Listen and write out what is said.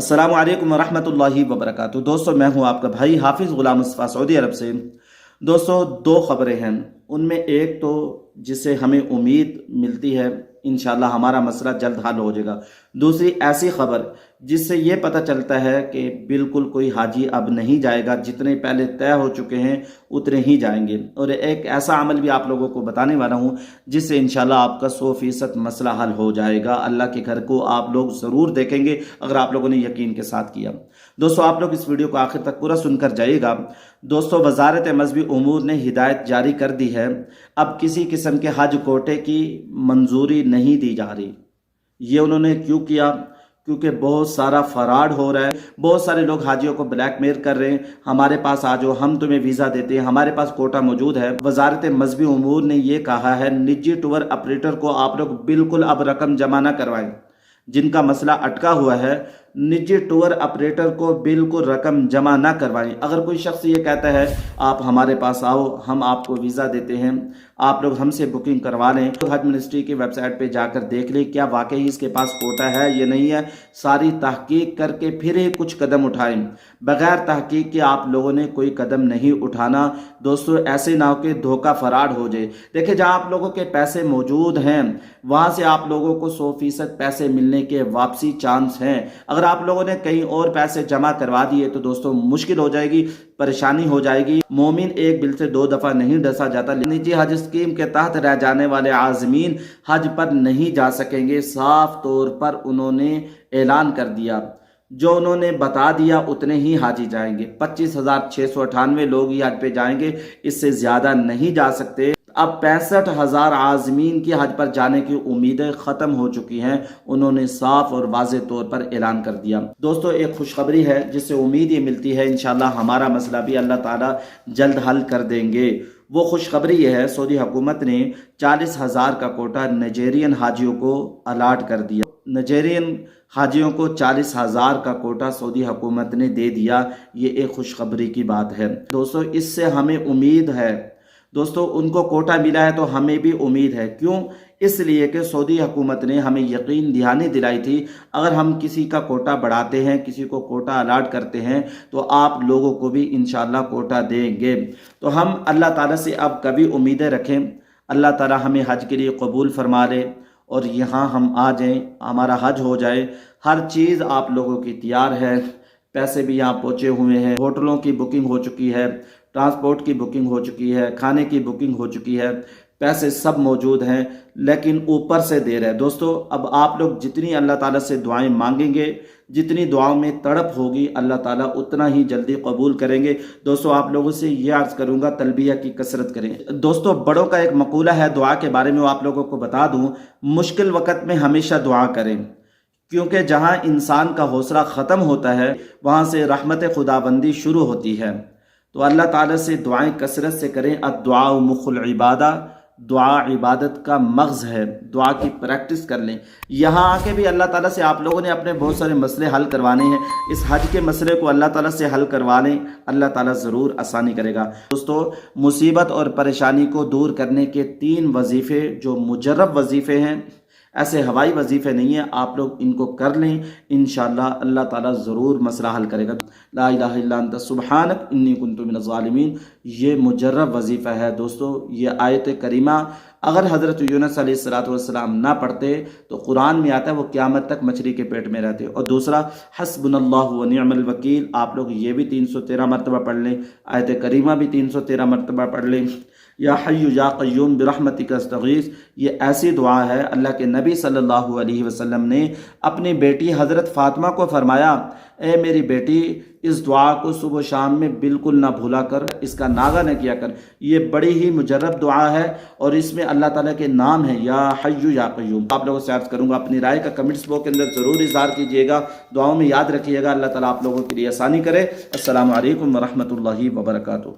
अस्सलामु अलैकुम वरहमतुल्लाहि वबरकातुहू। दोस्तों, मैं हूं आपका भाई हाफिज़ गुलाम मुस्तफ़ा सऊदी अरब से। दोस्तों, दो खबरें हैं। उनमें एक तो जिससे हमें उम्मीद मिलती है इंशाल्लाह हमारा मसला जल्द हल हो जाएगा। दूसरी ऐसी खबर जिससे ये पता चलता है कि बिल्कुल कोई हाजी अब नहीं जाएगा, जितने पहले तय हो चुके हैं उतने ही जाएंगे। और एक ऐसा अमल भी आप लोगों को बताने वाला हूँ जिससे इंशाल्लाह आपका 100% मसला हल हो जाएगा। अल्लाह के घर को आप लोग ज़रूर देखेंगे अगर आप लोगों ने यकीन के साथ किया। दोस्तों, आप लोग इस वीडियो को आखिर तक पूरा सुनकर जाइएगा। दोस्तों, वजारत मजहबी उमूर ने हिदायत जारी कर दी है, अब किसी किस्म के हज कोटे की मंजूरी नहीं दी जा रही। ये उन्होंने क्यों किया? क्योंकि बहुत सारा फराड हो रहा है। बहुत सारे लोग हाजियों को ब्लैकमेल कर रहे हैं, हमारे पास आ जाओ, हम तुम्हें वीज़ा देते हैं, हमारे पास कोटा मौजूद है। वजारत मजहबी उमूर ने यह कहा है निजी टूर ऑपरेटर को आप लोग बिल्कुल अब रकम जमा ना करवाएं। जिनका मसला अटका हुआ है, निजी टूर ऑपरेटर को बिल्कुल रकम जमा ना करवाएं। अगर कोई शख्स ये कहता है आप हमारे पास आओ, हम आपको वीज़ा देते हैं, आप लोग हमसे बुकिंग करवा लें, तो हज मिनिस्ट्री की वेबसाइट पे जाकर देख लें क्या वाकई इसके पास कोटा है या नहीं है। सारी तहकीक करके फिर ही कुछ कदम उठाएं। बगैर तहकीक के आप लोगों ने कोई कदम नहीं उठाना। दोस्तों, ऐसे ना हो कि धोखा फराड हो जाए। देखिए, जहाँ आप लोगों के पैसे मौजूद हैं वहाँ से आप लोगों को 100% पैसे मिलने के वापसी चांस हैं। अगर आप लोगों ने कहीं और पैसे जमा करवा दिए तो दोस्तों मुश्किल हो जाएगी, परेशानी हो जाएगी। मोमिन एक बिल से दो दफा नहीं डसा जाता। निजी हज स्कीम के तहत रह जाने वाले आज़मीन हज पर नहीं जा सकेंगे। साफ तौर पर उन्होंने ऐलान कर दिया, जो उन्होंने बता दिया उतने ही हाजी जाएंगे। 25,698 लोग ही हज पे जाएंगे, इससे ज्यादा नहीं जा सकते। अब 65,000 आज़मीन की हज पर जाने की उम्मीदें ख़त्म हो चुकी हैं। उन्होंने साफ और वाज़े तौर पर ऐलान कर दिया। दोस्तों, एक खुशखबरी है जिससे उम्मीद ये मिलती है इंशाल्लाह हमारा मसला भी अल्लाह ताला जल्द हल कर देंगे। वो खुशखबरी ये है, सऊदी हुकूमत ने 40,000 का कोटा नाइजेरियन हाजियों को अलाट कर दिया। नाइजेरियन हाजियों को 40,000 का कोटा सऊदी हुकूमत ने दे दिया। ये एक खुशखबरी की बात है। दोस्तों, इससे हमें उम्मीद है, दोस्तों उनको कोटा मिला है तो हमें भी उम्मीद है। क्यों? इसलिए कि सऊदी हुकूमत ने हमें यकीन दहानी दिलाई थी अगर हम किसी का कोटा बढ़ाते हैं, किसी को कोटा अलाट करते हैं तो आप लोगों को भी इंशाल्लाह कोटा देंगे। तो हम अल्लाह ताला से अब कभी उम्मीदें रखें, अल्लाह ताला हमें हज के लिए कबूल फरमा ले और यहाँ हम आ जाएं, हमारा हज हो जाए। हर चीज़ आप लोगों की तैयार है, पैसे भी यहाँ पहुँचे हुए हैं, होटलों की बुकिंग हो चुकी है, ट्रांसपोर्ट की बुकिंग हो चुकी है, खाने की बुकिंग हो चुकी है, पैसे सब मौजूद हैं, लेकिन ऊपर से देर है। दोस्तों, अब आप लोग जितनी अल्लाह ताला से दुआएं मांगेंगे, जितनी दुआओं में तड़प होगी, अल्लाह ताला उतना ही जल्दी कबूल करेंगे। दोस्तों, आप लोगों से ये अर्ज़ करूंगा तलबिया की कसरत करें। दोस्तों, बड़ों का एक मकूला है दुआ के बारे में, वो आप लोगों को बता दूं, मुश्किल वक़्त में हमेशा दुआ करें, क्योंकि जहां इंसान का हौसला ख़त्म होता है वहां से रहमत खुदाबंदी शुरू होती है। तो अल्लाह ताला से दुआएं कसरत से करें। अद्दुआ मुखुल इबादा, दुआ इबादत का मग़ज़ है, दुआ की प्रैक्टिस कर लें। यहाँ आके भी अल्लाह ताला से आप लोगों ने अपने बहुत सारे मसले हल करवाने हैं। इस हज के मसले को अल्लाह ताला से हल करवा लें, अल्लाह ताला ज़रूर आसानी करेगा। दोस्तों, मुसीबत और परेशानी को दूर करने के 3 वजीफ़े जो मुजर्रब वजीफ़े हैं, ऐसे हवाई वजीफ़े नहीं है, आप लोग इनको कर लें, इंशाअल्लाह अल्लाह ताला ज़रूर मसला हल करेगा। ला इलाहा इल्ला अंत सुब्हानक इन्नी कुन्तु मिनज़ ज़ालिमीन, ये मुजर्रब वजीफ़ा है। दोस्तों, ये आयत करीमा अगर हज़रत यूनुस अलैहिस्सलाम ना पढ़ते तो कुरान में आता है वो क़यामत तक मछली के पेट में रहते। और दूसरा, हस्बुनल्लाहु व निअमल वकील, आप लोग ये भी 313 मरतबा पढ़ लें, आयत करीमा भी 313 मरतबा पढ़ लें। या हय्यु या क़य्यूम बिरहमतिका अस्तगीस, ये ऐसी दुआ है अल्लाह के नबी सल्लल्लाहु अलैहि वसल्लम ने अपनी बेटी हज़रत फ़ातिमा को फरमाया, ए मेरी बेटी, इस दुआ को सुबह शाम में बिल्कुल ना भूला कर, इसका नागा न किया कर। ये बड़ी ही मुजर्रब दुआ है और इसमें अल्लाह ताला के नाम है या हय्यु या क़य्यूम। आप लोगों से अर्ज़ करूँगा अपनी राय का कमेंट्स बॉक्स के अंदर ज़रूर इज़हार कीजिएगा, दुआओं में याद रखिएगा। अल्लाह ताला आप लोगों के लिए आसानी करे। अस्सलामु अलैकुम व रहमतुल्लाहि व बरकातुहू।